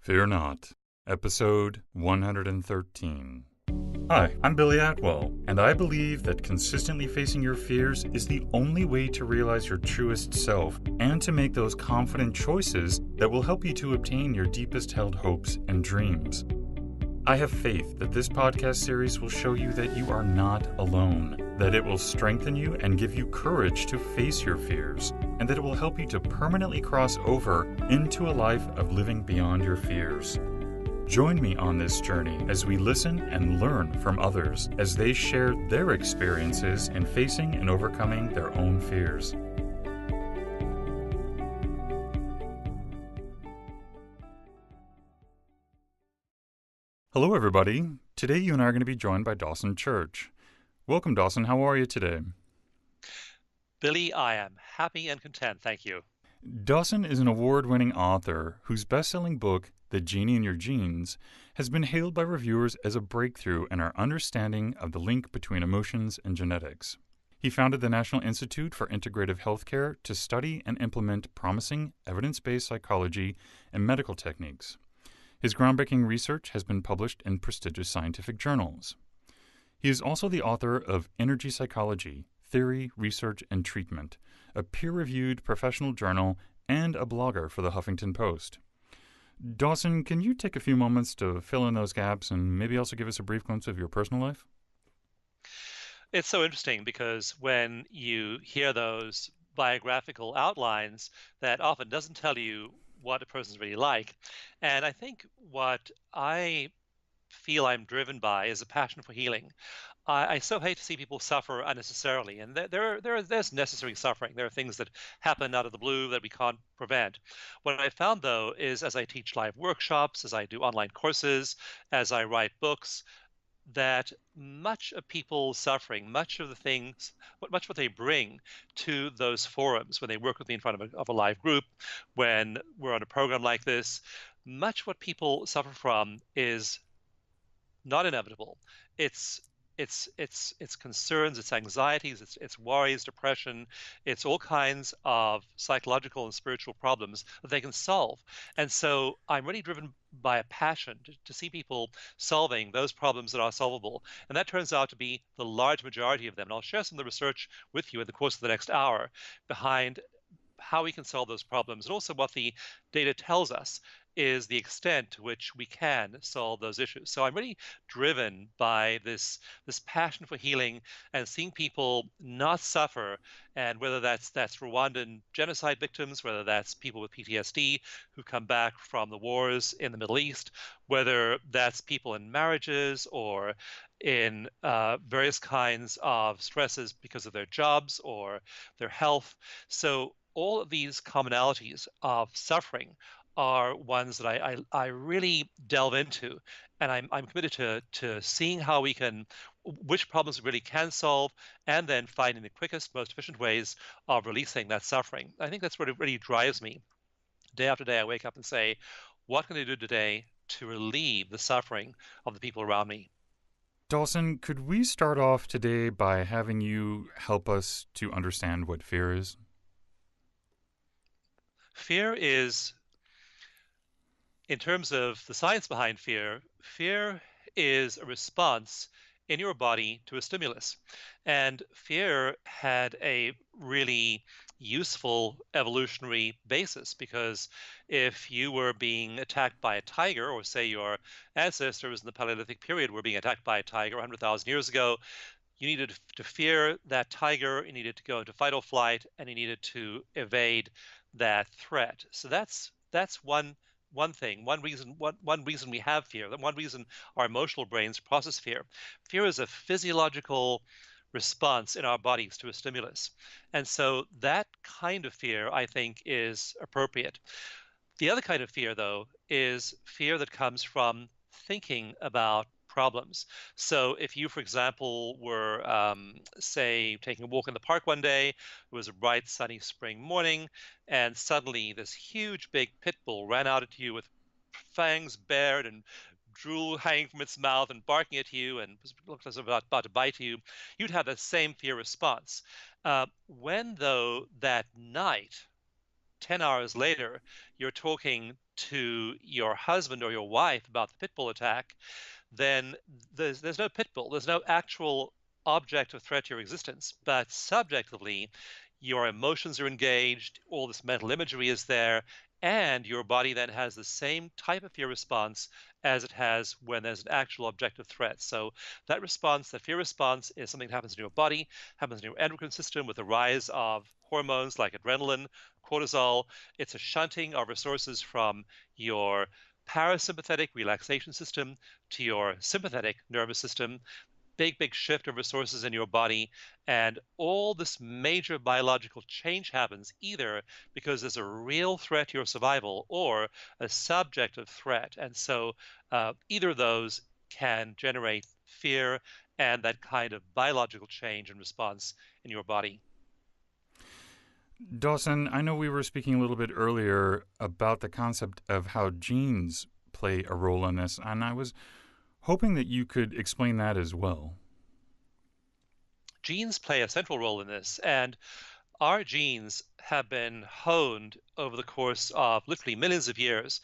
Fear Not, Episode 113. Hi, I'm Billy Atwell, and I believe that consistently facing your fears is the only way to realize your truest self and to make those confident choices that will help you to obtain your deepest held hopes and dreams. I have faith that this podcast series will show you that you are not alone, that it will strengthen you and give you courage to face your fears, and that it will help you to permanently cross over into a life of living beyond your fears. Join me on this journey as we listen and learn from others as they share their experiences in facing and overcoming their own fears. Hello, everybody. Today you and I are going to be joined by Dawson Church. Welcome, Dawson. How are you today? Billy, I am happy and content, thank you. Dawson is an award-winning author whose best-selling book, The Genie in Your Genes, has been hailed by reviewers as a breakthrough in our understanding of the link between emotions and genetics. He founded the National Institute for Integrative Healthcare to study and implement promising evidence-based psychology and medical techniques. His groundbreaking research has been published in prestigious scientific journals. He is also the author of Energy Psychology, Theory, Research, and Treatment, a peer-reviewed professional journal, and a blogger for the Huffington Post. Dawson, can you take a few moments to fill in those gaps and maybe also give us a brief glimpse of your personal life? It's so interesting because when you hear those biographical outlines, that often doesn't tell you what a person's really like. And I think what I feel I'm driven by is a passion for healing. I so hate to see people suffer unnecessarily, and there's necessary suffering. There are things that happen out of the blue that we can't prevent. What I found, though, is as I teach live workshops, as I do online courses, as I write books, that much of people's suffering, much of the things, much what they bring to those forums when they work with me in front of a live group, when we're on a program like this, much what people suffer from is not inevitable. It's it's concerns, it's anxieties, it's worries, depression, it's all kinds of psychological and spiritual problems that they can solve. And so I'm really driven by a passion to see people solving those problems that are solvable. And that turns out to be the large majority of them. And I'll share some of the research with you in the course of the next hour behind how we can solve those problems, and also what the data tells us is the extent to which we can solve those issues. So I'm really driven by this passion for healing and seeing people not suffer, and whether that's Rwandan genocide victims, whether that's people with PTSD who come back from the wars in the Middle East, whether that's people in marriages or in various kinds of stresses because of their jobs or their health. So all of these commonalities of suffering are ones that I really delve into, and I'm committed to seeing how we can, which problems we really can solve, and then finding the quickest, most efficient ways of releasing that suffering. I think that's what it really drives me. Day after day, I wake up and say, what can I do today to relieve the suffering of the people around me? Dawson, could we start off today by having you help us to understand what fear is? Fear is, in terms of the science behind fear, fear is a response in your body to a stimulus. And fear had a really useful evolutionary basis, because if you were being attacked by a tiger, or say your ancestors in the Paleolithic period were being attacked by a tiger 100,000 years ago, you needed to fear that tiger, you needed to go into fight or flight, and you needed to evade that threat. So that's one thing, one reason we have fear, one reason our emotional brains process fear. Fear is a physiological response in our bodies to a stimulus. And so that kind of fear, I think, is appropriate. The other kind of fear, though, is fear that comes from thinking about problems. So if you, for example, were, say, taking a walk in the park one day, it was a bright, sunny spring morning, and suddenly this huge, big pit bull ran out at you with fangs bared and drool hanging from its mouth and barking at you and looked as if about to bite you, you'd have the same fear response. When, though, that night, 10 hours later, you're talking to your husband or your wife about the pit bull attack, then there's no pit bull. There's no actual object of threat to your existence. But subjectively, your emotions are engaged, all this mental imagery is there, and your body then has the same type of fear response as it has when there's an actual objective threat. So that response, that fear response, is something that happens in your body, happens in your endocrine system with the rise of hormones like adrenaline, cortisol. It's a shunting of resources from your parasympathetic relaxation system to your sympathetic nervous system. Big shift of resources in your body, and all this major biological change happens either because there's a real threat to your survival or a subjective threat. And so either of those can generate fear and that kind of biological change and response in your body. Dawson, I know we were speaking a little bit earlier about the concept of how genes play a role in this, and I was hoping that you could explain that as well. Genes play a central role in this, and our genes have been honed over the course of literally millions of years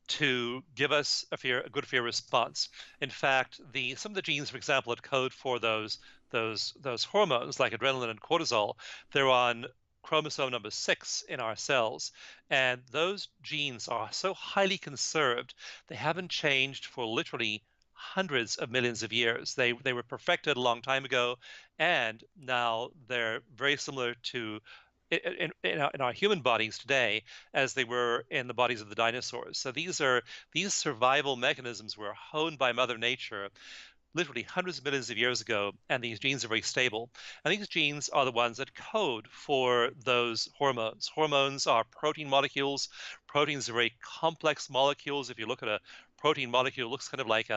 to give us a good fear response. In fact, some of the genes, for example, that code for those hormones like adrenaline and cortisol, they're on chromosome number 6 in our cells, and those genes are so highly conserved they haven't changed for literally hundreds of millions of years. They were perfected a long time ago, and now they're very similar to in our human bodies today as they were in the bodies of the dinosaurs. So these survival mechanisms were honed by Mother Nature literally hundreds of millions of years ago, and these genes are very stable. And these genes are the ones that code for those hormones. Hormones are protein molecules. Proteins are very complex molecules. If you look at a protein molecule, it looks kind of like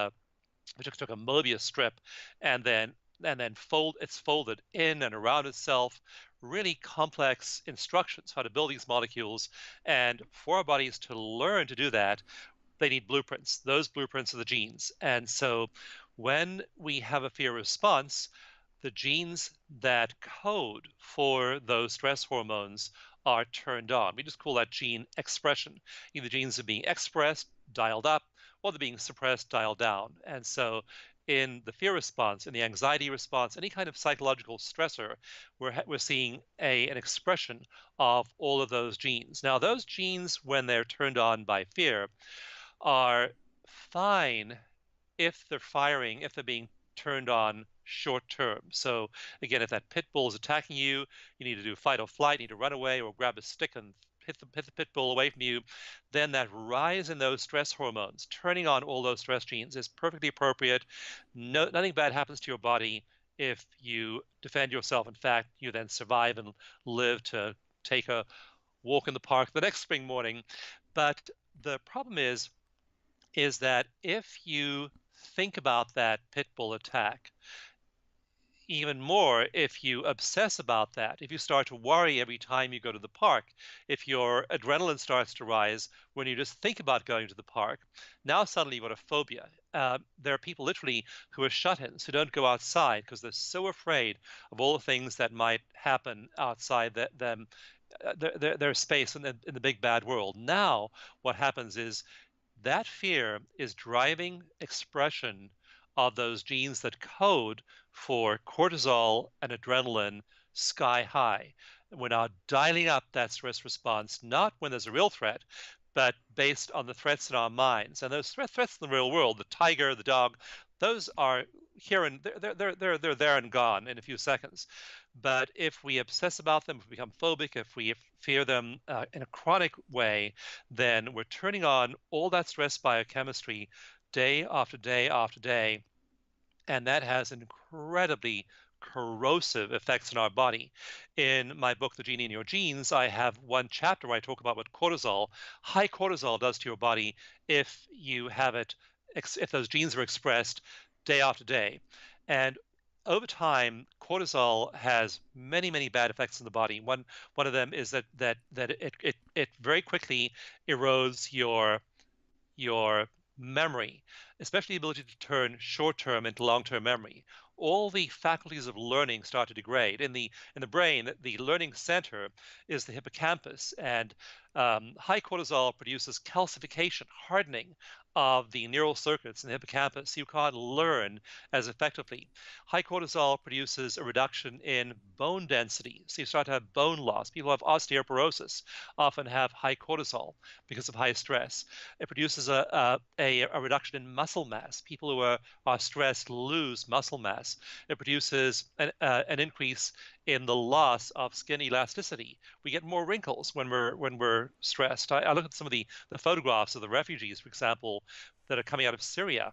we took a Mobius strip and then it's folded in and around itself. Really complex instructions how to build these molecules. And for our bodies to learn to do that, they need blueprints. Those blueprints are the genes. And so when we have a fear response, the genes that code for those stress hormones are turned on. We just call that gene expression. Either genes are being expressed, dialed up, or they're being suppressed, dialed down. And so in the fear response, in the anxiety response, any kind of psychological stressor, we're seeing an expression of all of those genes. Now, those genes, when they're turned on by fear, are fine if they're being turned on short term. So again, if that pit bull is attacking you, you need to do fight or flight, you need to run away or grab a stick and hit the pit bull away from you, then that rise in those stress hormones, turning on all those stress genes, is perfectly appropriate. Nothing bad happens to your body if you defend yourself. In fact, you then survive and live to take a walk in the park the next spring morning. But the problem is that if you think about that pit bull attack, even more if you obsess about that, if you start to worry every time you go to the park, if your adrenaline starts to rise when you just think about going to the park, now suddenly you've got a phobia. There are people literally who are shut-ins, who don't go outside because they're so afraid of all the things that might happen outside their space in the big bad world. Now what happens is that fear is driving expression of those genes that code for cortisol and adrenaline sky high. We're now dialing up that stress response, not when there's a real threat, but based on the threats in our minds. And those threats in the real world, the tiger, the dog, those are here and they're there and gone in a few seconds. But if we obsess about them, if we become phobic, if we fear them in a chronic way, then we're turning on all that stress biochemistry day after day after day, and that has incredibly corrosive effects in our body. In my book, The Genie in Your Genes, I have one chapter where I talk about what high cortisol does to your body if you have it, if those genes are expressed day after day. And over time, cortisol has many bad effects in the body. One of them is that it very quickly erodes your memory, especially the ability to turn short-term into long-term memory. all the faculties of learning start to degrade. In the brain, the learning center is the hippocampus, and high cortisol produces calcification, hardening of the neural circuits in the hippocampus. You can't learn as effectively. High cortisol produces a reduction in bone density, so you start to have bone loss. People who have osteoporosis often have high cortisol because of high stress. It produces a reduction in muscle mass. People who are stressed lose muscle mass. It produces an increase in the loss of skin elasticity. We get more wrinkles when we're stressed. I look at some of the photographs of the refugees, for example, that are coming out of Syria.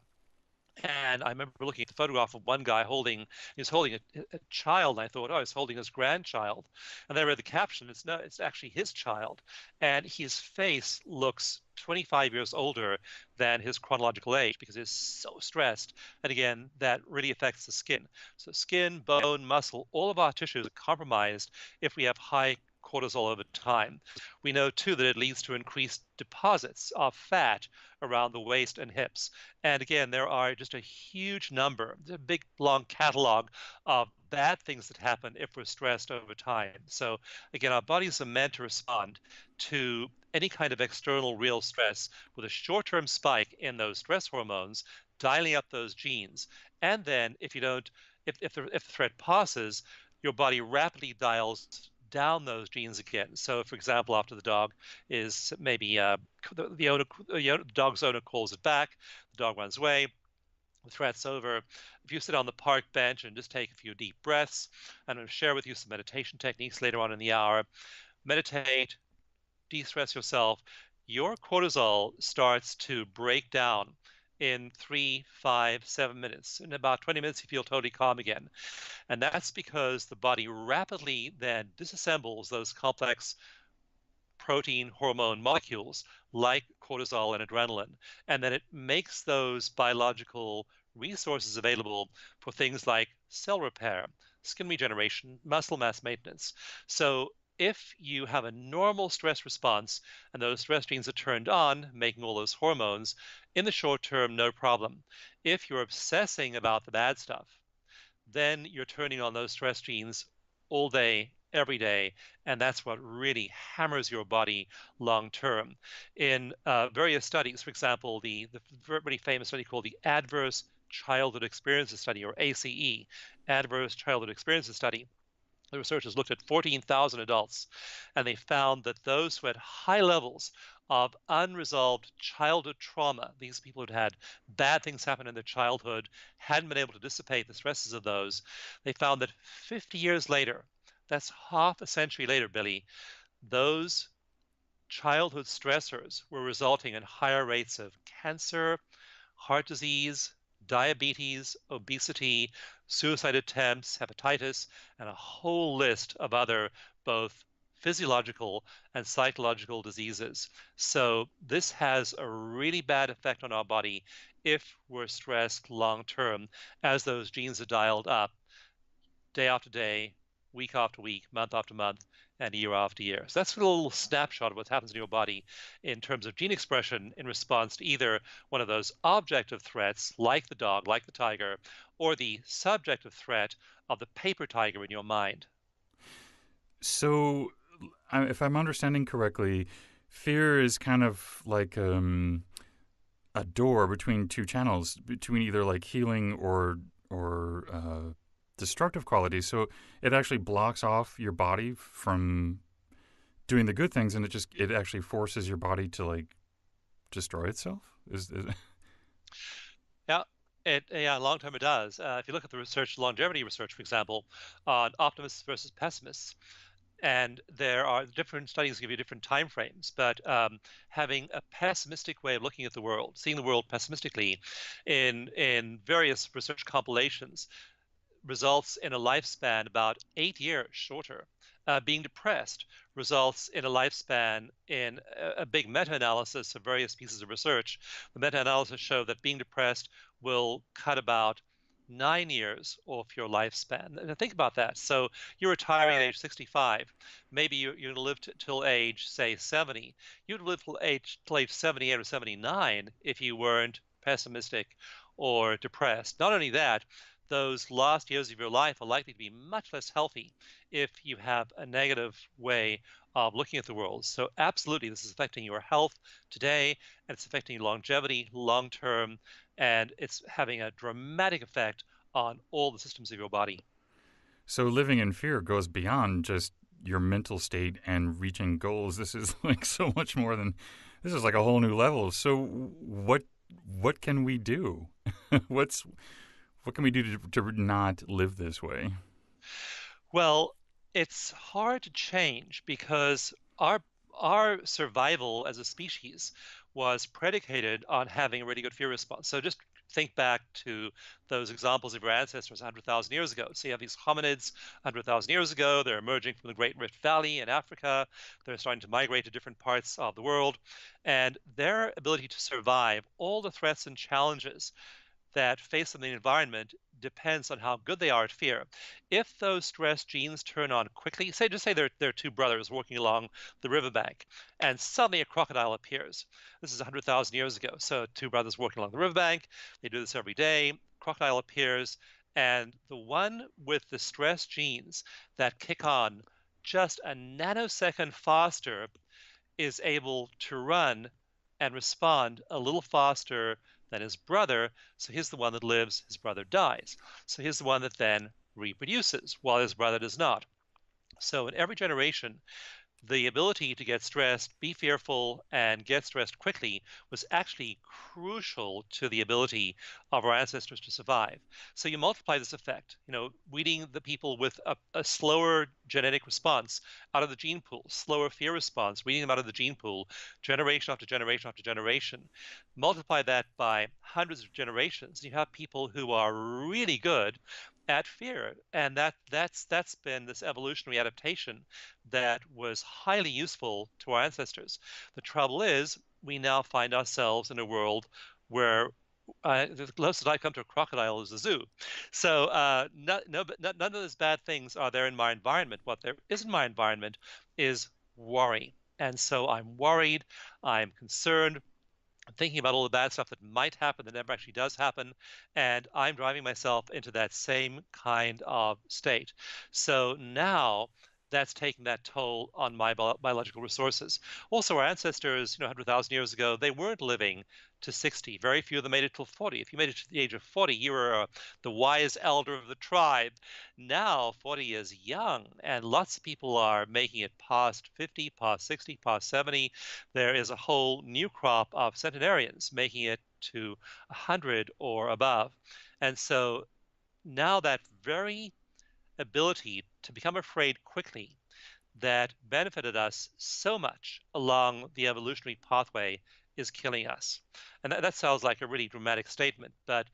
And I remember looking at the photograph of one guy he was holding a child. And I thought, oh, he's holding his grandchild. And then I read the caption. No, it's actually his child. And his face looks 25 years older than his chronological age because he's so stressed. And again, that really affects the skin. So skin, bone, muscle, all of our tissues are compromised if we have high cortisol over time. We know too that it leads to increased deposits of fat around the waist and hips. And again, there are just a huge number, a big long catalog of bad things that happen if we're stressed over time. So again, our bodies are meant to respond to any kind of external real stress with a short-term spike in those stress hormones, dialing up those genes. And then if the threat passes, your body rapidly dials down those genes again. So, for example, after the dog is maybe the dog's owner calls it back, the dog runs away, the threat's over. If you sit on the park bench and just take a few deep breaths, I'm going to share with you some meditation techniques later on in the hour. Meditate, de-stress yourself. Your cortisol starts to break down in 3, 5, 7 minutes. In about 20 minutes, you feel totally calm again. And that's because the body rapidly then disassembles those complex protein hormone molecules like cortisol and adrenaline. And then it makes those biological resources available for things like cell repair, skin regeneration, muscle mass maintenance. So if you have a normal stress response and those stress genes are turned on, making all those hormones, in the short term, no problem. If you're obsessing about the bad stuff, then you're turning on those stress genes all day, every day, and that's what really hammers your body long term. In various studies, for example, the very famous study called the Adverse Childhood Experiences Study, or ACE, Adverse Childhood Experiences Study, the researchers looked at 14,000 adults, and they found that those who had high levels of unresolved childhood trauma, these people who'd had bad things happen in their childhood, hadn't been able to dissipate the stresses of those, they found that 50 years later, that's half a century later, Billy, those childhood stressors were resulting in higher rates of cancer, heart disease, diabetes, obesity, suicide attempts, hepatitis, and a whole list of other both physiological and psychological diseases. So this has a really bad effect on our body if we're stressed long term, as those genes are dialed up day after day, week after week, month after month, and year after year. So that's a little snapshot of what happens in your body in terms of gene expression in response to either one of those objective threats, like the dog, like the tiger, or the subjective threat of the paper tiger in your mind. So, if I'm understanding correctly, fear is kind of like a door between two channels, between either like healing or destructive qualities. So it actually blocks off your body from doing the good things, and it actually forces your body to like destroy itself. Is Yeah. Long term it does. If you look at the research, longevity research, for example, on optimists versus pessimists, and there are different studies give you different time frames, but having a pessimistic way of looking at the world, seeing the world pessimistically in various research compilations, results in a lifespan about 8 years shorter. Being depressed results in a lifespan in a big meta-analysis of various pieces of research. The meta-analysis showed that being depressed will cut about 9 years off your lifespan. And think about that. So you're retiring at age 65. Maybe you're going to live till age, say, 70. You'd live till age 78 or 79 if you weren't pessimistic or depressed. Not only that, those last years of your life are likely to be much less healthy if you have a negative way of looking at the world. So absolutely, this is affecting your health today, and it's affecting your longevity long term, and it's having a dramatic effect on all the systems of your body. So living in fear goes beyond just your mental state and reaching goals. This is like so much more than this is like a whole new level. So what can we do? What's what can we do to not live this way? Well, it's hard to change because our survival as a species was predicated on having a really good fear response. So just think back to those examples of your ancestors 100,000 years ago. So you have these hominids 100,000 years ago. They're emerging from the Great Rift Valley in Africa. They're starting to migrate to different parts of the world. And their ability to survive all the threats and challenges that face them in the environment depends on how good they are at fear. If those stress genes turn on quickly, just say they're two brothers walking along the riverbank, and suddenly a crocodile appears. This is 100,000 years ago. So two brothers walking along the riverbank, they do this every day. Crocodile appears, and the one with the stress genes that kick on just a nanosecond faster is able to run and respond a little faster than his brother. So he's the one that lives, his brother dies. So he's the one that then reproduces while his brother does not. So in every generation, the ability to get stressed, be fearful, and get stressed quickly was actually crucial to the ability of our ancestors to survive. So you multiply this effect, weeding the people with a slower genetic response out of the gene pool, slower fear response, weeding them out of the gene pool, generation after generation after generation. Multiply that by hundreds of generations, you have people who are really good at fear, and that's been this evolutionary adaptation that was highly useful to our ancestors. The trouble is, we now find ourselves in a world where the closest I come to a crocodile is a zoo. So none of those bad things are there in my environment. What there is in my environment is worry. And so I'm worried, I'm concerned, I'm thinking about all the bad stuff that might happen that never actually does happen, and I'm driving myself into that same kind of state. So now that's taking that toll on my biological resources. Also, our ancestors, 100,000 years ago, they weren't living to 60. Very few of them made it till 40. If you made it to the age of 40, you were the wise elder of the tribe. Now, 40 is young, and lots of people are making it past 50, past 60, past 70. There is a whole new crop of centenarians making it to 100 or above. And so now that very ability to become afraid quickly that benefited us so much along the evolutionary pathway is killing us. And that sounds like a really dramatic statement, but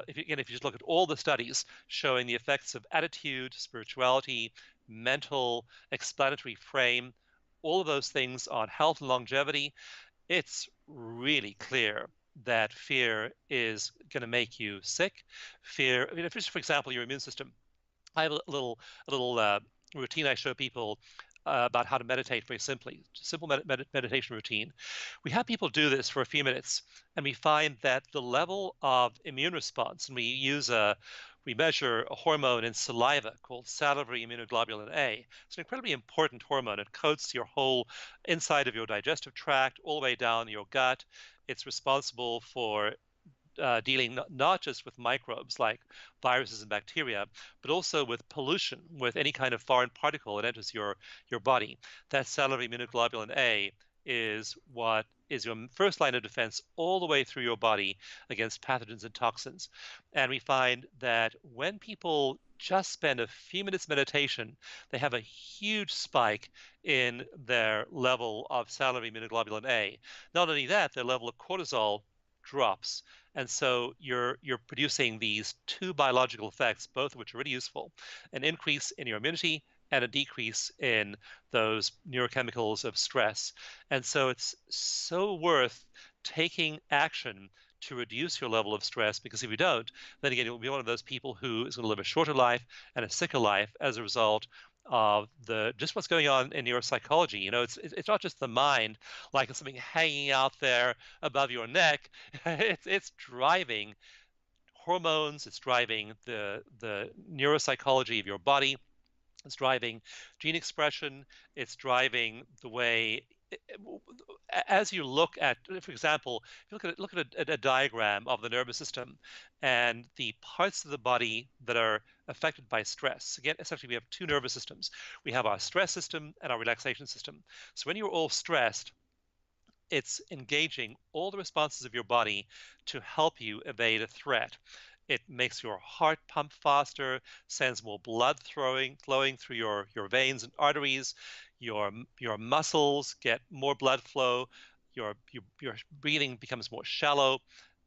if you just look at all the studies showing the effects of attitude, spirituality, mental, explanatory frame, all of those things on health and longevity, it's really clear that fear is going to make you sick. Fear, if just for example, your immune system. I have a little routine I show people about how to meditate very simply. Simple meditation routine. We have people do this for a few minutes, and we find that the level of immune response, and we measure a hormone in saliva called salivary immunoglobulin A. It's an incredibly important hormone. It coats your whole inside of your digestive tract, all the way down your gut. It's responsible for dealing not just with microbes like viruses and bacteria, but also with pollution, with any kind of foreign particle that enters your body. That salivary immunoglobulin A is what is your first line of defense all the way through your body against pathogens and toxins. And we find that when people just spend a few minutes meditation, they have a huge spike in their level of salivary immunoglobulin A. Not only that, their level of cortisol drops. And so you're producing these two biological effects, both of which are really useful: an increase in your immunity and a decrease in those neurochemicals of stress. And so it's so worth taking action to reduce your level of stress, because if you don't, then again, you'll be one of those people who is going to live a shorter life and a sicker life as a result of the just what's going on in your psychology. It's not just the mind, like something hanging out there above your neck. It's driving hormones, it's driving the neuropsychology of your body, it's driving gene expression, it's driving the way as you look at, for example, if you look at a diagram of the nervous system and the parts of the body that are affected by stress. Again, essentially, we have two nervous systems. We have our stress system and our relaxation system. So when you're all stressed, it's engaging all the responses of your body to help you evade a threat. It makes your heart pump faster, sends more blood flowing through your veins and arteries. Your muscles get more blood flow. Your breathing becomes more shallow.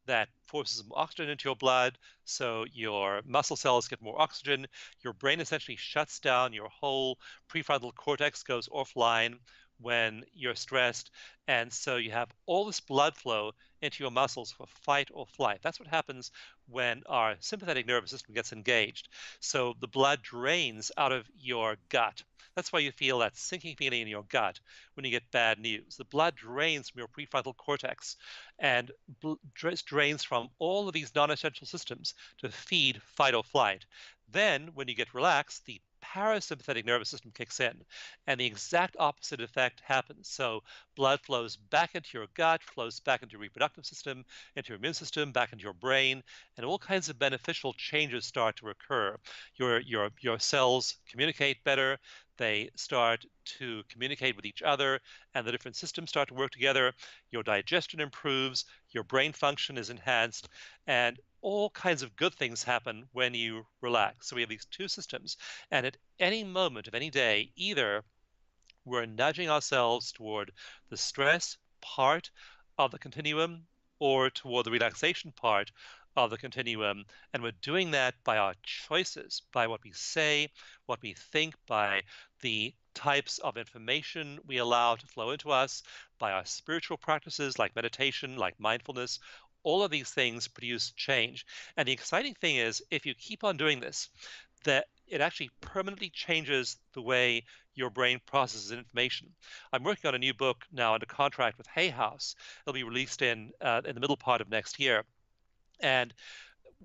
That forces more oxygen into your blood, so your muscle cells get more oxygen. Your brain essentially shuts down. Your whole prefrontal cortex goes offline when you're stressed, and so you have all this blood flow into your muscles for fight or flight. That's what happens when our sympathetic nervous system gets engaged. So the blood drains out of your gut. That's why you feel that sinking feeling in your gut when you get bad news. The blood drains from your prefrontal cortex and drains from all of these non-essential systems to feed fight or flight. Then, when you get relaxed, the parasympathetic nervous system kicks in, and the exact opposite effect happens. So blood flows back into your gut, flows back into your reproductive system, into your immune system, back into your brain, and all kinds of beneficial changes start to occur. Your cells communicate better. They start to communicate with each other, and the different systems start to work together. Your digestion improves, your brain function is enhanced, and all kinds of good things happen when you relax. So we have these two systems, and at any moment of any day, either we're nudging ourselves toward the stress part of the continuum or toward the relaxation part of the continuum. And we're doing that by our choices, by what we say, what we think, by the types of information we allow to flow into us, by our spiritual practices like meditation, like mindfulness. All of these things produce change. And the exciting thing is, if you keep on doing this, that it actually permanently changes the way your brain processes information. I'm working on a new book now under contract with Hay House. It'll be released in the middle part of next year. And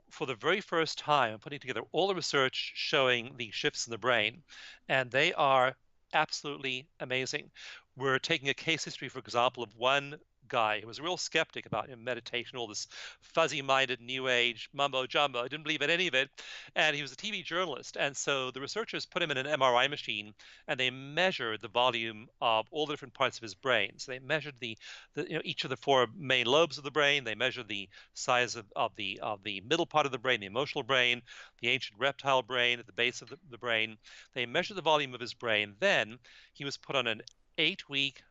for the very first time, I'm putting together all the research showing the shifts in the brain, and they are absolutely amazing. We're taking a case history, for example, of one guy who was a real skeptic about meditation, all this fuzzy-minded new age mumbo jumbo. I didn't believe in any of it. And he was a TV journalist. And so the researchers put him in an MRI machine and they measured the volume of all the different parts of his brain. So they measured each of the four main lobes of the brain. They measured the size of the middle part of the brain, the emotional brain, the ancient reptile brain at the base of the brain. They measured the volume of his brain. Then he was put on an 8-week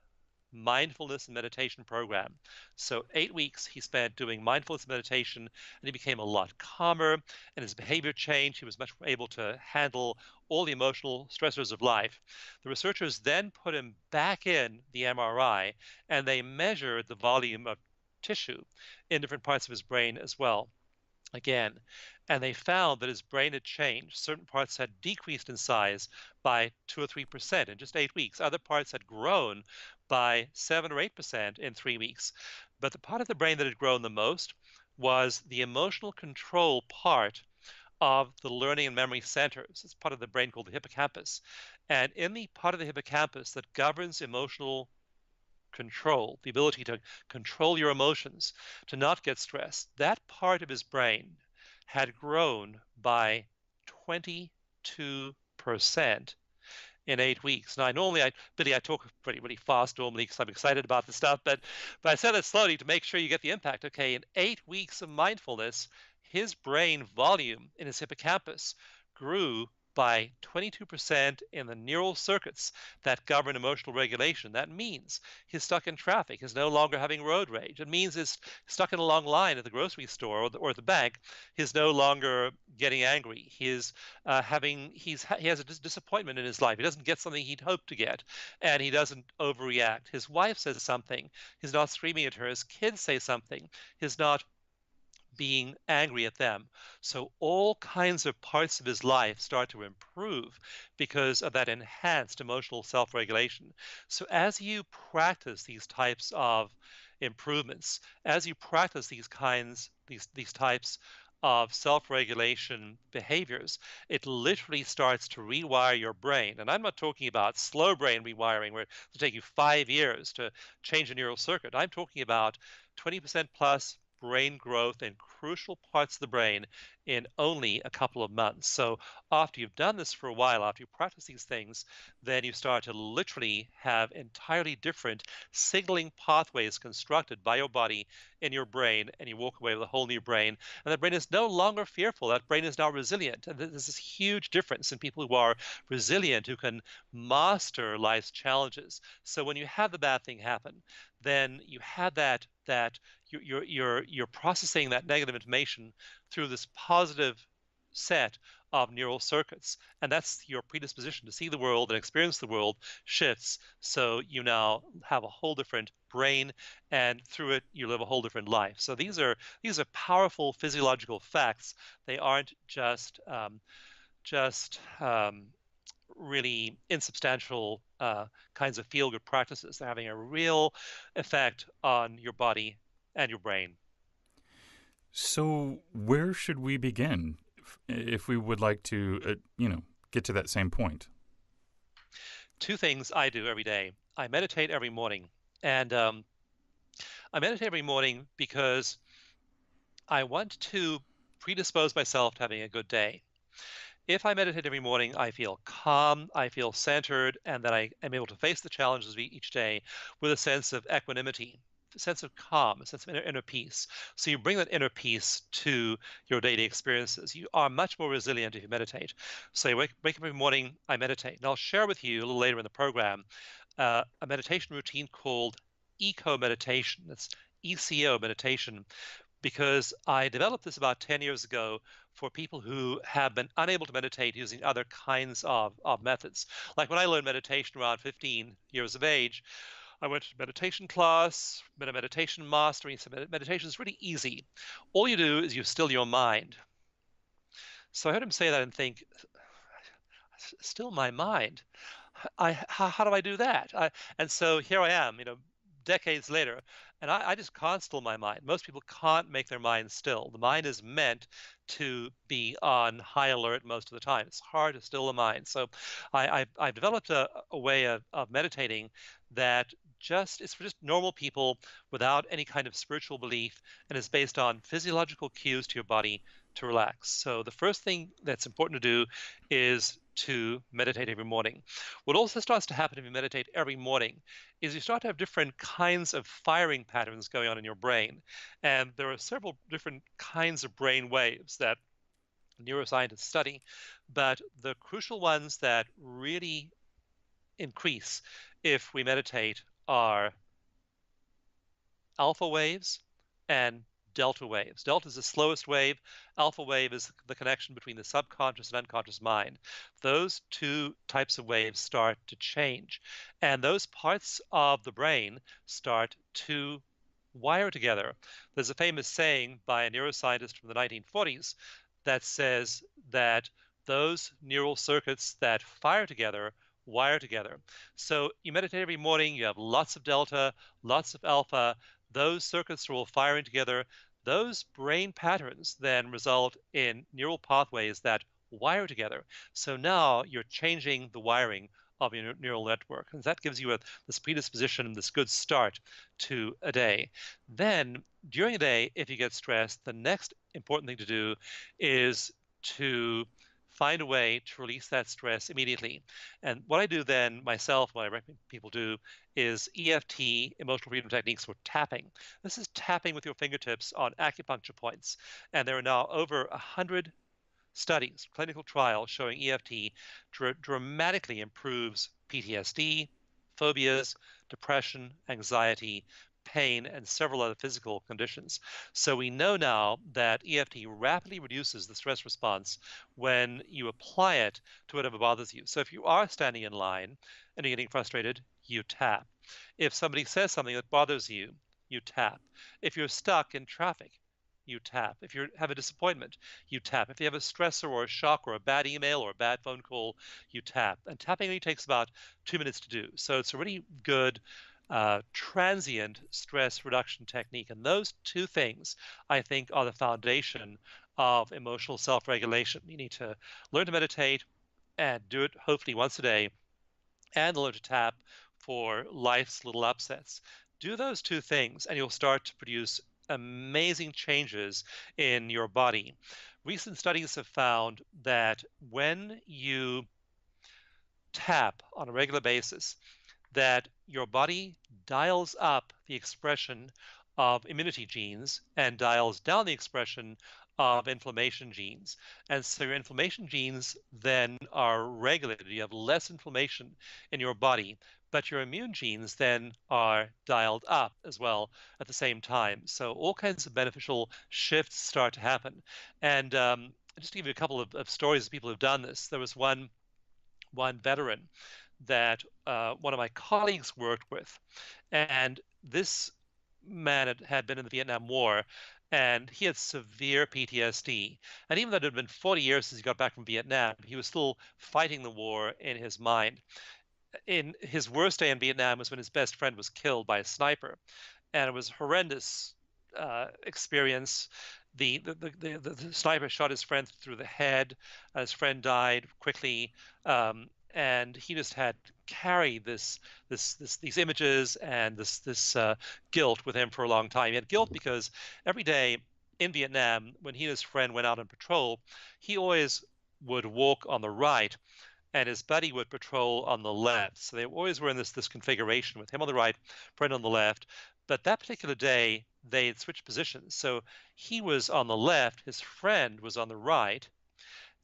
mindfulness and meditation program. So 8 weeks he spent doing mindfulness meditation, and he became a lot calmer, and his behavior changed. He was much more able to handle all the emotional stressors of life. The researchers then put him back in the MRI, and they measured the volume of tissue in different parts of his brain as well. Again, and they found that his brain had changed. Certain parts had decreased in size by 2 or 3% in just 8 weeks. Other parts had grown by 7 or 8% in 3 weeks. But the part of the brain that had grown the most was the emotional control part of the learning and memory centers. It's part of the brain called the hippocampus. And in the part of the hippocampus that governs emotional control, the ability to control your emotions, to not get stressed, that part of his brain had grown by 22% in 8 weeks. Now, Billy, I talk really fast normally because I'm excited about the stuff, but I said it slowly to make sure you get the impact. Okay, in 8 weeks of mindfulness, his brain volume in his hippocampus grew by 22% in the neural circuits that govern emotional regulation. That means he's stuck in traffic, he's no longer having road rage. It means he's stuck in a long line at the grocery store or the bank, he's no longer getting angry. He has a disappointment in his life. He doesn't get something he'd hoped to get, and he doesn't overreact. His wife says something, he's not screaming at her. His kids say something, he's not being angry at them. So all kinds of parts of his life start to improve because of that enhanced emotional self-regulation. So as you practice these types of improvements, as you practice these types of self-regulation behaviors, it literally starts to rewire your brain. And I'm not talking about slow brain rewiring where it'll take you 5 years to change a neural circuit. I'm talking about 20% plus brain growth in crucial parts of the brain in only a couple of months. So after you've done this for a while, after you practice these things, then you start to literally have entirely different signaling pathways constructed by your body in your brain, and you walk away with a whole new brain. And that brain is no longer fearful. That brain is now resilient. And there's this huge difference in people who are resilient, who can master life's challenges. So when you have the bad thing happen, then you have that you're processing that negative information through this positive set of neural circuits, and that's your predisposition to see the world and experience the world shifts. So you now have a whole different brain, and through it you live a whole different life. So these are powerful physiological facts. They aren't just really insubstantial kinds of feel-good practices. They're having a real effect on your body and your brain. So, where should we begin if we would like to, get to that same point? Two things I do every day. I meditate every morning, and I meditate every morning because I want to predispose myself to having a good day. If I meditate every morning, I feel calm, I feel centered, and that I am able to face the challenges of each day with a sense of equanimity, a sense of calm, a sense of inner peace. So you bring that inner peace to your daily experiences. You are much more resilient if you meditate. So you wake up every morning, I meditate. And I'll share with you a little later in the program a meditation routine called eco meditation. That's ECO meditation, because I developed this about 10 years ago for people who have been unable to meditate using other kinds of methods. Like when I learned meditation around 15 years of age, I went to meditation class, met a meditation master, and he said, meditation is really easy. All you do is you still your mind. So I heard him say that and think, still my mind? How do I do that? And so here I am, decades later, and I just can't still my mind. Most people can't make their mind still. The mind is meant to be on high alert most of the time. It's hard to still the mind. So I've developed a way of meditating that it's for just normal people without any kind of spiritual belief, and is based on physiological cues to your body to relax. So the first thing that's important to do is to meditate every morning. What also starts to happen if you meditate every morning is you start to have different kinds of firing patterns going on in your brain. And there are several different kinds of brain waves that neuroscientists study, but the crucial ones that really increase if we meditate are alpha waves and delta waves. Delta is the slowest wave. Alpha wave is the connection between the subconscious and unconscious mind. Those two types of waves start to change, and those parts of the brain start to wire together. There's a famous saying by a neuroscientist from the 1940s that says that those neural circuits that fire together wire together. So you meditate every morning, you have lots of delta, lots of alpha, those circuits are all firing together. Those brain patterns then result in neural pathways that wire together. So now you're changing the wiring of your neural network. And that gives you this predisposition, this good start to a day. Then during a day, if you get stressed, the next important thing to do is to find a way to release that stress immediately. And what I do then myself, what I recommend people do, is EFT, emotional freedom techniques, for tapping. This is tapping with your fingertips on acupuncture points. And there are now over 100 studies, clinical trials showing EFT dramatically improves PTSD, phobias, depression, anxiety, pain, and several other physical conditions. So we know now that EFT rapidly reduces the stress response when you apply it to whatever bothers you. So if you are standing in line and you're getting frustrated, you tap. If somebody says something that bothers you, you tap. If you're stuck in traffic, you tap. If you have a disappointment, you tap. If you have a stressor or a shock or a bad email or a bad phone call, you tap. And tapping only takes about 2 minutes to do. So it's a really good transient stress reduction technique. And those two things, I think, are the foundation of emotional self-regulation. You need to learn to meditate and do it hopefully once a day, and learn to tap for life's little upsets. Do those two things, and you'll start to produce amazing changes in your body. Recent studies have found that when you tap on a regular basis, that your body dials up the expression of immunity genes and dials down the expression of inflammation genes. And so your inflammation genes then are regulated. You have less inflammation in your body, but your immune genes then are dialed up as well at the same time. So all kinds of beneficial shifts start to happen. And just to give you a couple of stories of people who've done this, there was one veteran that one of my colleagues worked with. And this man had been in the Vietnam War, and he had severe PTSD. And even though it had been 40 years since he got back from Vietnam, he was still fighting the war in his mind. In his worst day in Vietnam was when his best friend was killed by a sniper, and it was a horrendous experience. The sniper shot his friend through the head. His friend died quickly, and he just had carried these images and this guilt with him for a long time. He had guilt because every day in Vietnam, when he and his friend went out on patrol, he always would walk on the right and his buddy would patrol on the left. So they always were in this configuration with him on the right, friend on the left. But that particular day, they had switched positions. So he was on the left, his friend was on the right.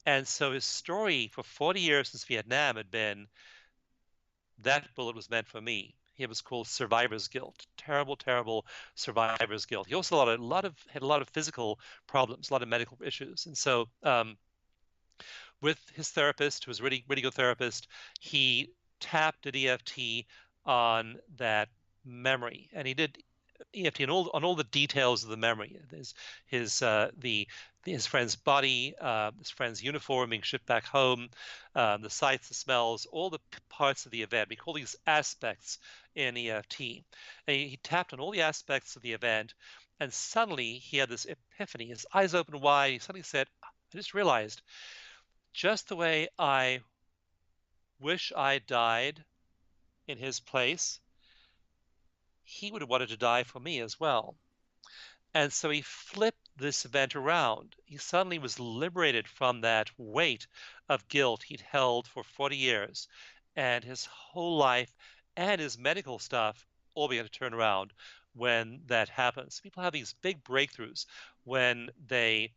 And so his story for 40 years since Vietnam had been, that bullet was meant for me. It was called survivor's guilt. Terrible, terrible survivor's guilt. He also had a lot of physical problems, a lot of medical issues. And so with his therapist, who was a really, really good therapist, he tapped at EFT on that memory, and he did EFT on all the details of the memory. There's his friend's body, his friend's uniform being shipped back home, the sights, the smells, all the parts of the event. We call these aspects in EFT. And he tapped on all the aspects of the event, and suddenly he had this epiphany. His eyes opened wide. He suddenly said, "I just realized just the way I wish I died in his place, he would have wanted to die for me as well." And so he flipped this event around. He suddenly was liberated from that weight of guilt he'd held for 40 years. And his whole life and his medical stuff all began to turn around when that happens. People have these big breakthroughs when they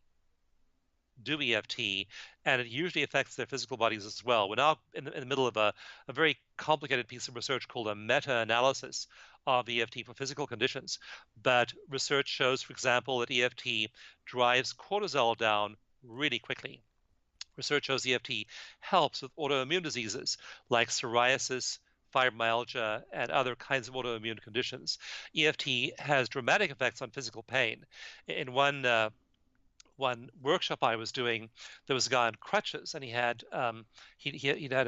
do EFT, and it usually affects their physical bodies as well. We're now in the middle of a very complicated piece of research called a meta-analysis of EFT for physical conditions. But research shows, for example, that EFT drives cortisol down really quickly. Research shows EFT helps with autoimmune diseases like psoriasis, fibromyalgia, and other kinds of autoimmune conditions. EFT has dramatic effects on physical pain. In one workshop I was doing, there was a guy on crutches, and he had he'd had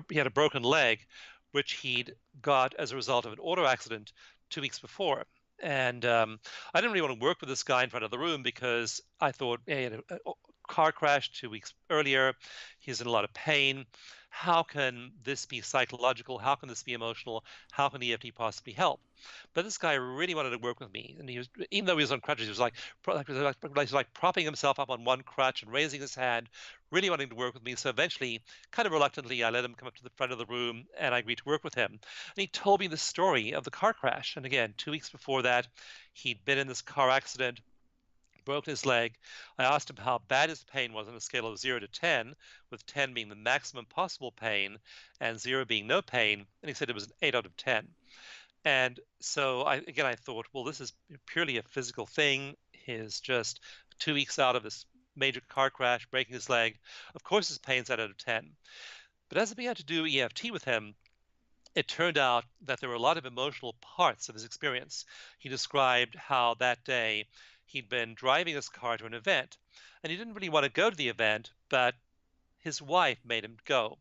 he had a broken leg, which he'd got as a result of an auto accident 2 weeks before. And I didn't really want to work with this guy in front of the room because I thought, hey, he had a car crash 2 weeks earlier. He's in a lot of pain. How can this be psychological? How can this be emotional? How can EFT possibly help? But this guy really wanted to work with me, and he was, even though he was on crutches, he was like propping himself up on one crutch and raising his hand, really wanting to work with me. So eventually, kind of reluctantly, I let him come up to the front of the room, and I agreed to work with him. And he told me the story of the car crash. And again, 2 weeks before that, he'd been in this car accident, broke his leg. I asked him how bad his pain was on a scale of 0 to 10, with 10 being the maximum possible pain and 0 being no pain. And he said it was an 8 out of 10. And so I thought, well, this is purely a physical thing. He's just 2 weeks out of this major car crash, breaking his leg. Of course, his pain's 8 out of 10. But as I began to do EFT with him, it turned out that there were a lot of emotional parts of his experience. He described how that day he'd been driving his car to an event, and he didn't really want to go to the event, but his wife made him go.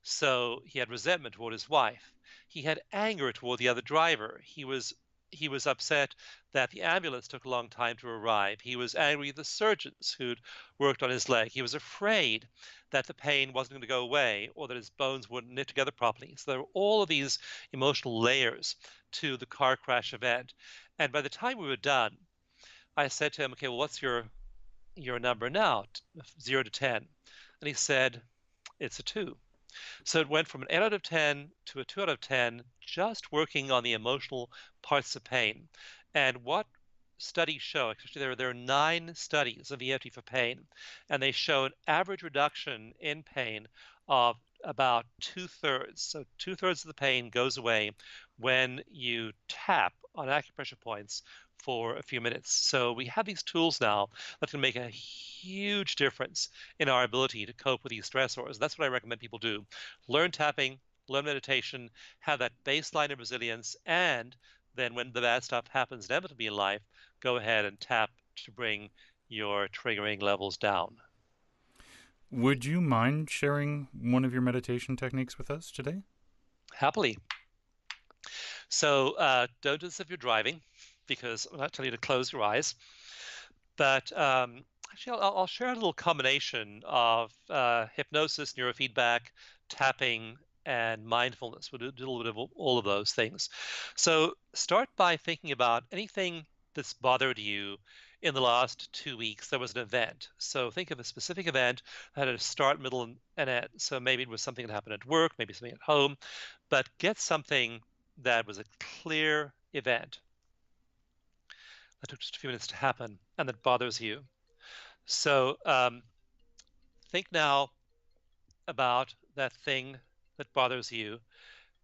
So he had resentment toward his wife. He had anger toward the other driver. He was He was upset that the ambulance took a long time to arrive. He was angry at the surgeons who'd worked on his leg. He was afraid that the pain wasn't going to go away or that his bones wouldn't knit together properly. So there were all of these emotional layers to the car crash event. And by the time we were done, I said to him, okay, well, what's your number now? 0 to 10. And he said, it's a 2. So it went from an 8 out of 10 to a 2 out of 10, just working on the emotional parts of pain. And what studies show, actually, there are 9 studies of EFT for pain, and they show an average reduction in pain of about 2/3. So 2/3 of the pain goes away when you tap on acupressure points for a few minutes. So we have these tools now that can make a huge difference in our ability to cope with these stressors. That's what I recommend people do. Learn tapping, learn meditation, have that baseline of resilience, and then when the bad stuff happens inevitably in life, go ahead and tap to bring your triggering levels down. Would you mind sharing one of your meditation techniques with us today? Happily. So don't do this if you're driving, because I'm not telling you to close your eyes. But actually, I'll share a little combination of hypnosis, neurofeedback, tapping, and mindfulness. We'll do a little bit of all of those things. So start by thinking about anything that's bothered you in the last 2 weeks. There was an event. So think of a specific event that had a start, middle, and end. So maybe it was something that happened at work, maybe something at home, but get something that was a clear event that took just a few minutes to happen and that bothers you. So think now about that thing that bothers you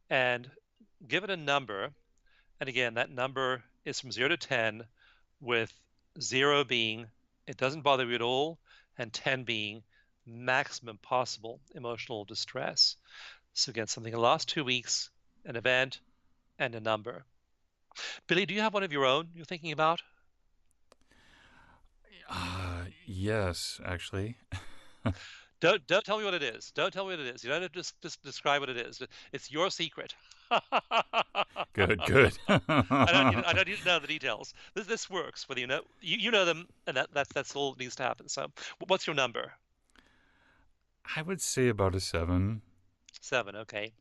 and give it a number. And again, that number is from 0 to 10, with 0 being it doesn't bother you at all, and 10 being maximum possible emotional distress. So again, something in the last 2 weeks, an event, and a number. Billy, do you have one of your own you're thinking about? Yes, actually. Don't tell me what it is. Don't tell me what it is. You don't have to just describe what it is. It's your secret. I Good, good. don't need to know the details. This works. Whether you know them, and that's all that needs to happen. So, what's your number? I would say about a 7. 7. Okay.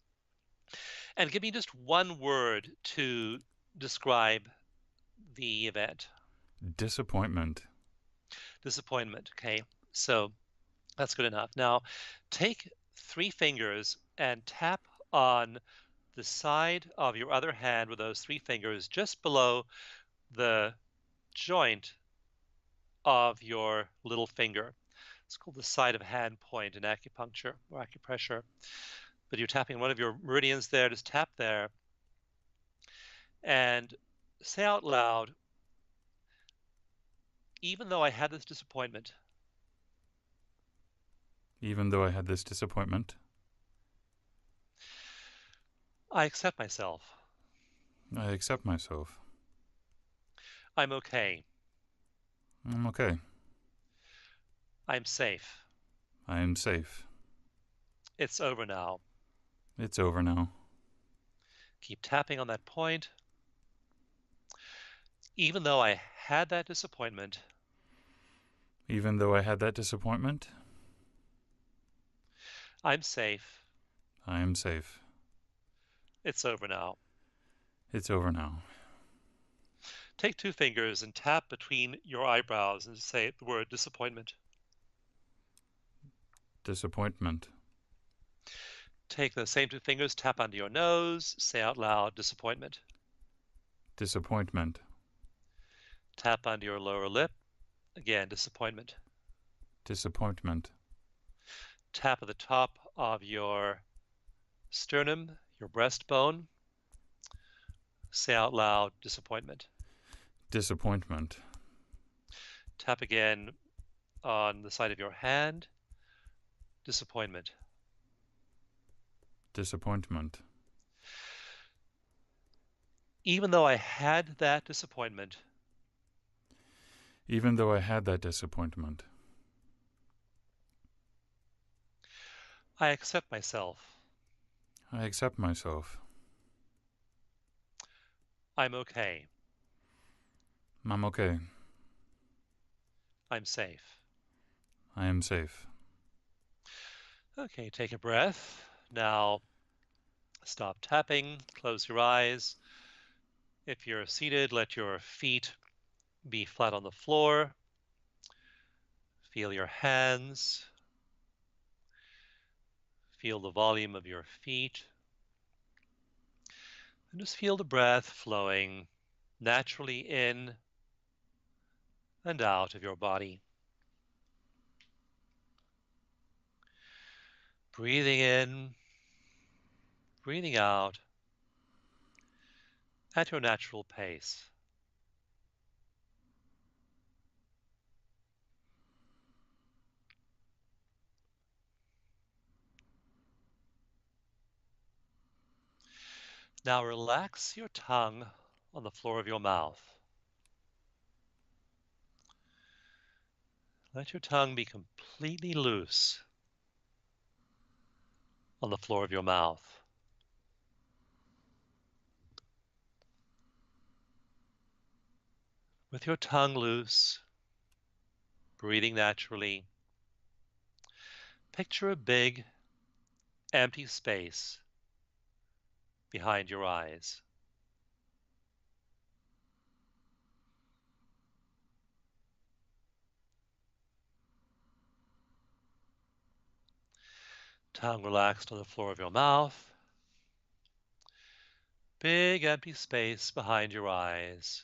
And give me just one word to describe the event. Disappointment. Disappointment. Okay. So that's good enough. Now, take 3 fingers and tap on the side of your other hand with those 3 fingers just below the joint of your little finger. It's called the side of hand point in acupuncture or acupressure. But you're tapping one of your meridians there, just tap there and say out loud, even though I had this disappointment, Even though I had this disappointment, I accept myself. I accept myself. I'm okay. I'm okay. I'm safe. I am safe. It's over now. It's over now. Keep tapping on that point. Even though I had that disappointment, Even though I had that disappointment, I'm safe. I am safe. It's over now. It's over now. Take 2 fingers and tap between your eyebrows and say the word disappointment. Disappointment. Take those same 2 fingers, tap under your nose, say out loud disappointment. Disappointment. Tap under your lower lip, again disappointment. Disappointment. Tap at the top of your sternum, your breastbone, say out loud disappointment. Disappointment. Tap again on the side of your hand, disappointment. Disappointment. Even though I had that disappointment, Even though I had that disappointment, I accept myself. I accept myself. I'm okay. I'm okay. I'm safe. I am safe. Okay, take a breath. Now stop tapping, close your eyes. If you're seated, let your feet be flat on the floor. Feel your hands. Feel the volume of your feet. And just feel the breath flowing naturally in and out of your body. Breathing in, breathing out at your natural pace. Now relax your tongue on the floor of your mouth. Let your tongue be completely loose on the floor of your mouth. With your tongue loose, breathing naturally, picture a big, empty space behind your eyes. Tongue relaxed on the floor of your mouth. Big, empty space behind your eyes.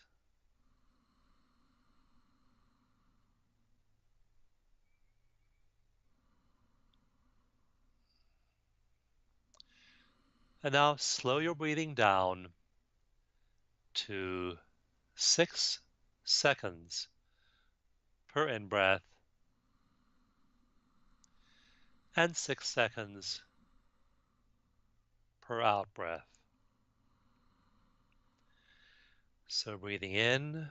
And now slow your breathing down to 6 seconds per in-breath and 6 seconds per out-breath. So breathing in,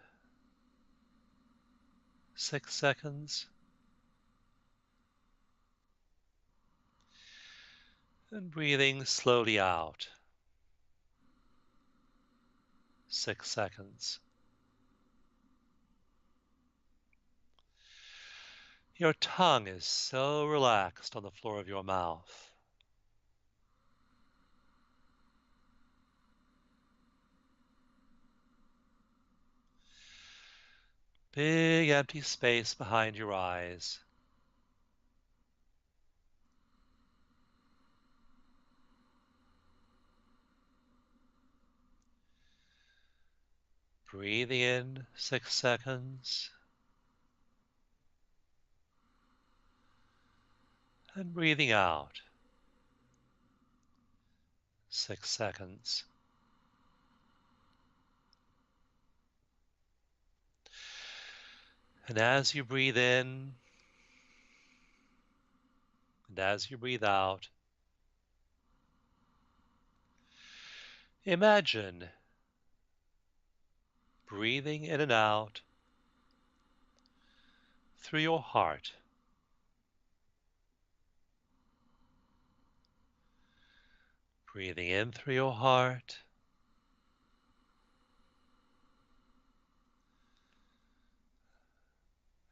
6 seconds, and breathing slowly out, 6 seconds. Your tongue is so relaxed on the floor of your mouth. Big empty space behind your eyes. Breathing in 6 seconds. And breathing out 6 seconds. And as you breathe in and as you breathe out, imagine breathing in and out through your heart. Breathing in through your heart.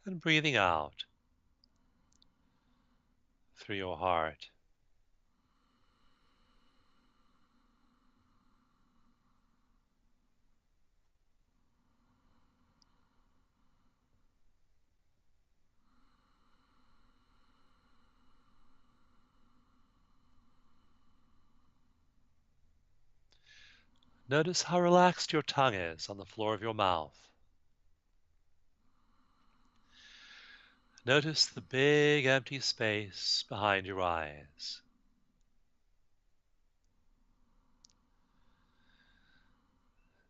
And breathing out through your heart. Notice how relaxed your tongue is on the floor of your mouth. Notice the big empty space behind your eyes.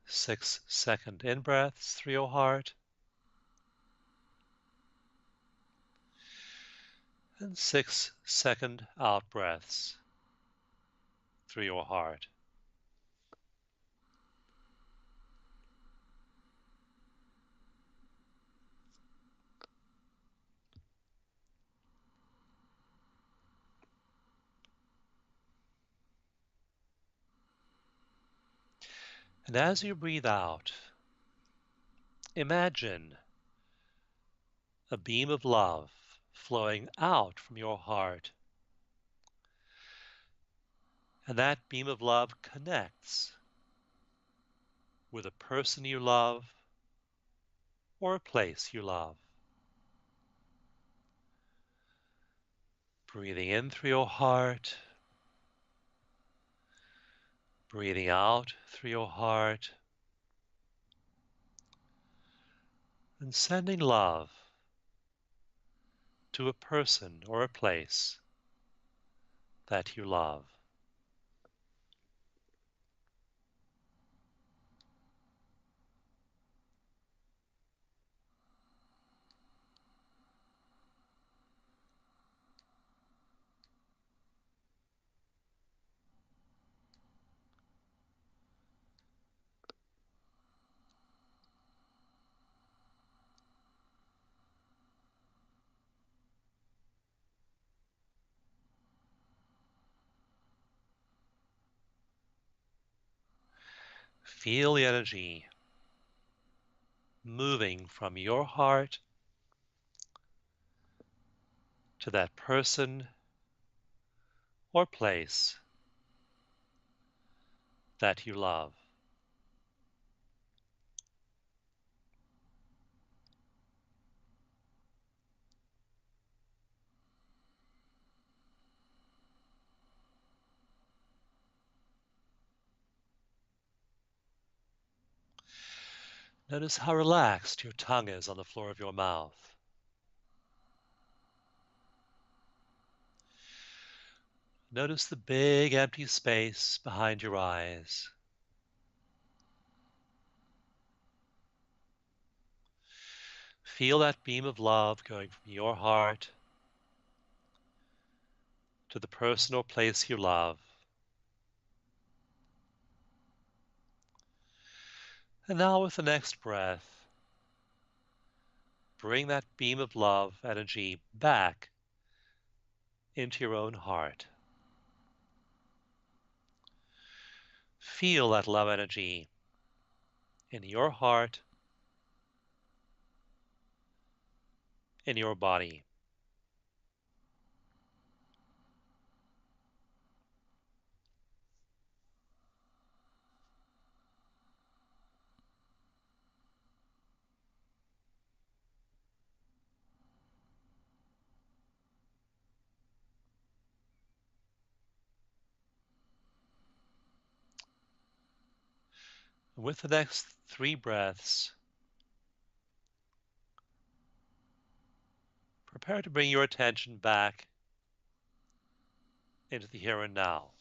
6-second in-breaths through your heart. And 6-second out-breaths through your heart. And as you breathe out, Imagine a beam of love flowing out from your heart, and that beam of love connects with a person you love or a place you love. Breathing in through your heart, breathing out through your heart, and sending love to a person or a place that you love. Feel the energy moving from your heart to that person or place that you love. Notice how relaxed your tongue is on the floor of your mouth. Notice the big empty space behind your eyes. Feel that beam of love going from your heart to the person or place you love. And now with the next breath, bring that beam of love energy back into your own heart. Feel that love energy in your heart, in your body. And with the next 3 breaths, prepare to bring your attention back into the here and now.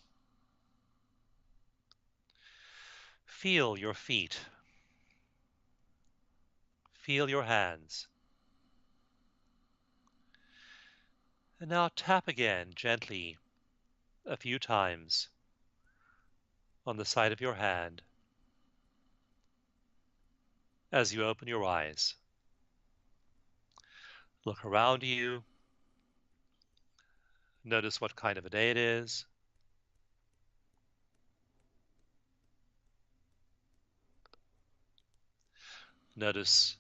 Feel your feet. Feel your hands. And now tap again gently a few times on the side of your hand as you open your eyes. Look around you. Notice what kind of a day it is. Notice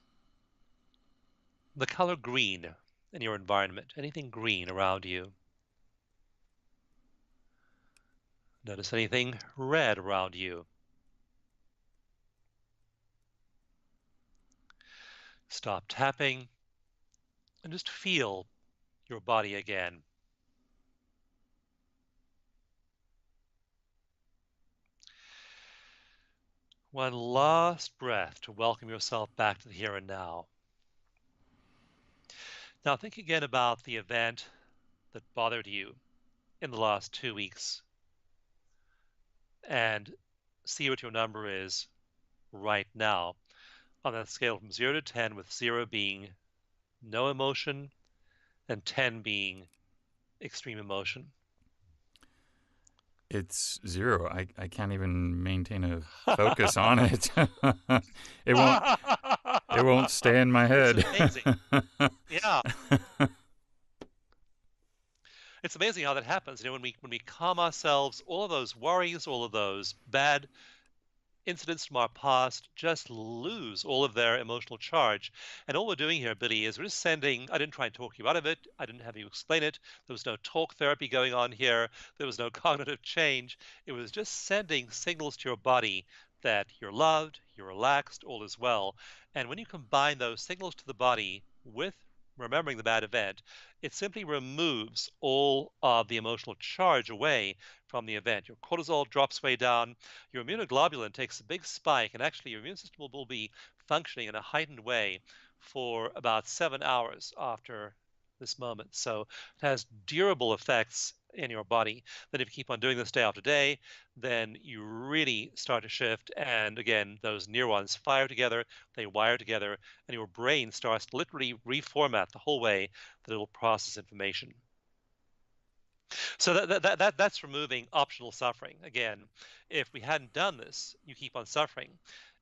the color green in your environment, anything green around you. Notice anything red around you. Stop tapping and just feel your body again. One last breath to welcome yourself back to the here and now. Now think again about the event that bothered you in the last 2 weeks and see what your number is right now on that scale from 0 to 10, with 0 being no emotion and 10 being extreme emotion. It's 0. I can't even maintain a focus on it. it won't it won't stay in my head. It's amazing. Yeah. It's amazing how that happens. When we calm ourselves, all of those worries, all of those bad incidents from our past just lose all of their emotional charge. And all we're doing here, Billy, is we're just sending, I didn't try and talk you out of it. I didn't have you explain it. There was no talk therapy going on here. There was no cognitive change. It was just sending signals to your body that you're loved, you're relaxed, all is well. And when you combine those signals to the body with remembering the bad event, it simply removes all of the emotional charge away from the event. Your cortisol drops way down, your immunoglobulin takes a big spike, and actually your immune system will be functioning in a heightened way for about 7 hours after this moment. So it has durable effects in your body that if you keep on doing this day after day, then you really start to shift. And again, those neurons fire together, they wire together, and your brain starts to literally reformat the whole way that it'll process information. So that's removing optional suffering. Again, if we hadn't done this, you keep on suffering.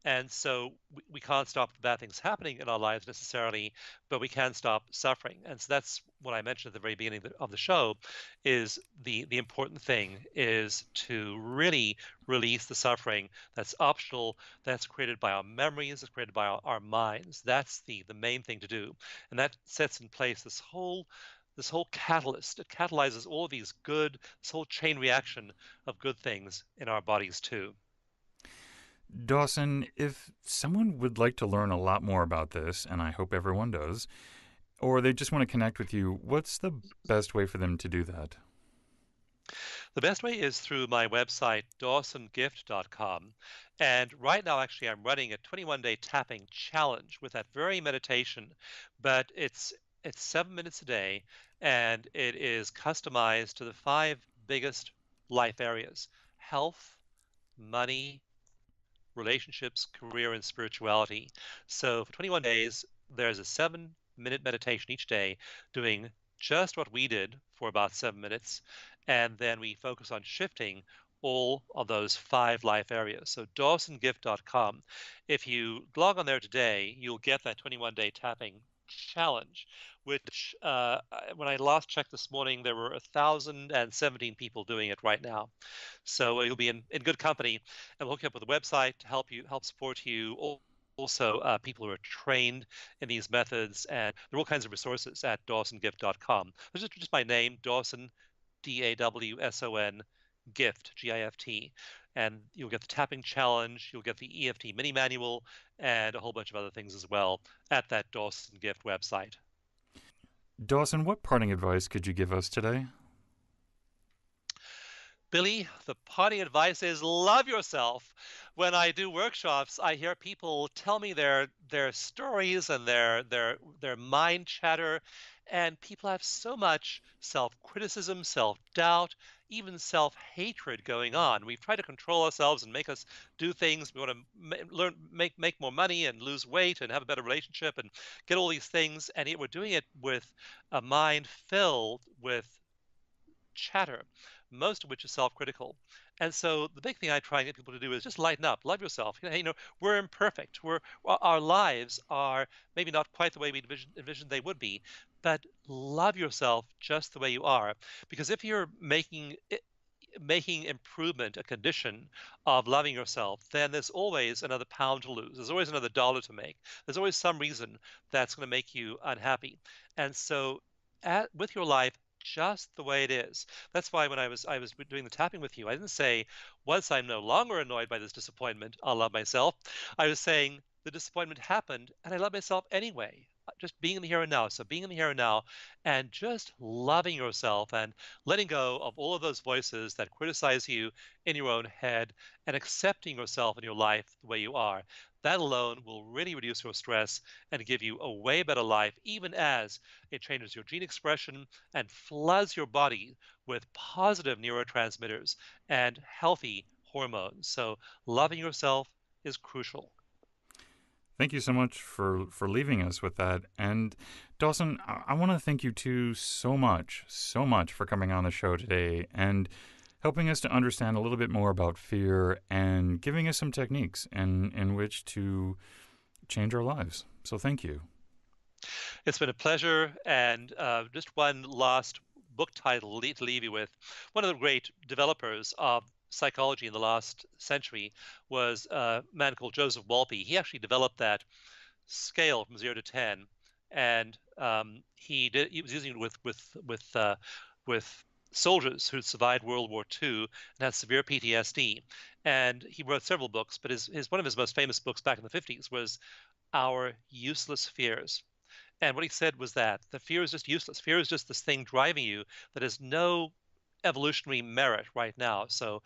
And so we can't stop the bad things happening in our lives necessarily, but we can stop suffering. And so that's what I mentioned at the very beginning of the show is the important thing is to really release the suffering that's optional, that's created by our memories, that's created by our minds. That's the main thing to do. And that sets in place this whole catalyst. It catalyzes all of these good, this whole chain reaction of good things in our bodies too. Dawson, if someone would like to learn a lot more about this, and I hope everyone does, or they just want to connect with you, what's the best way for them to do that? The best way is through my website, dawsongift.com. And right now, actually, I'm running a 21-day tapping challenge with that very meditation, but it's 7 minutes a day, and it is customized to the five biggest life areas: health, money, relationships, career, and spirituality. So for 21 days, there's a 7-minute meditation each day doing just what we did for about 7 minutes. And then we focus on shifting all of those five life areas. So dawsongift.com. If you log on there today, you'll get that 21-day tapping challenge, which when I last checked this morning, there were 1,017 people doing it right now. So you'll be in good company, and we'll hook you up with a website to help support you. Also, people who are trained in these methods, and there are all kinds of resources at dawsongift.com. This is just my name, Dawson, Dawson, gift, Gift, and you'll get the tapping challenge, you'll get the EFT mini manual, and a whole bunch of other things as well at that Dawson Gift website. Dawson, what parting advice could you give us today? Billy, the parting advice is love yourself. When I do workshops, I hear people tell me their stories and their mind chatter, and people have so much self-criticism, self-doubt, even self-hatred going on. We've tried to control ourselves and make us do things. We want to learn, make more money and lose weight and have a better relationship and get all these things, and yet we're doing it with a mind filled with chatter, most of which is self-critical. And so the big thing I try and get people to do is just lighten up, love yourself. We're imperfect. Our lives are maybe not quite the way we envisioned they would be, but love yourself just the way you are. Because if you're making improvement a condition of loving yourself, then there's always another pound to lose. There's always another dollar to make. There's always some reason that's going to make you unhappy. And so with your life just the way it is. That's why when I was doing the tapping with you, I didn't say once I'm no longer annoyed by this disappointment, I'll love myself. I was saying the disappointment happened and I love myself anyway. Just being in the here and now. So being in the here and now and just loving yourself and letting go of all of those voices that criticize you in your own head and accepting yourself in your life the way you are. That alone will really reduce your stress and give you a way better life, even as it changes your gene expression and floods your body with positive neurotransmitters and healthy hormones. So loving yourself is crucial. Thank you so much for leaving us with that. And Dawson, I want to thank you too so much for coming on the show today and helping us to understand a little bit more about fear and giving us some techniques in which to change our lives. So thank you. It's been a pleasure. And just one last book title to leave you with. One of the great developers of psychology in the last century was a man called Joseph Walpe. He actually developed that scale from 0 to 10, and he was using it with soldiers who survived World War II and had severe PTSD. And he wrote several books, but one of his most famous books back in the 50s was Our Useless Fears. And what he said was that the fear is just useless. Fear is just this thing driving you that has no evolutionary merit right now. So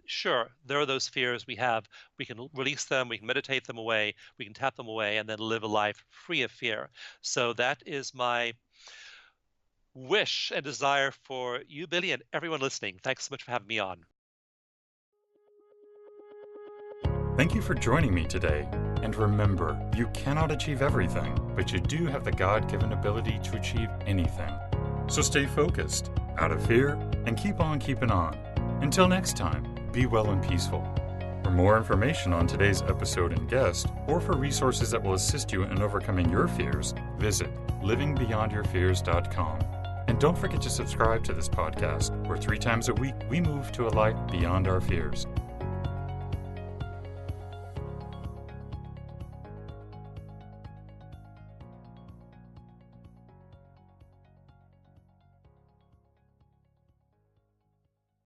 sure, there are those fears we have. We can release them, we can meditate them away, we can tap them away, and then live a life free of fear. So that is my wish and desire for you, Billy, and everyone listening. Thanks so much for having me on. Thank you for joining me today. And remember, you cannot achieve everything, but you do have the God-given ability to achieve anything. So stay focused, out of fear, and keep on keeping on. Until next time, be well and peaceful. For more information on today's episode and guest, or for resources that will assist you in overcoming your fears, visit livingbeyondyourfears.com. And don't forget to subscribe to this podcast, where 3 times a week we move to a life beyond our fears.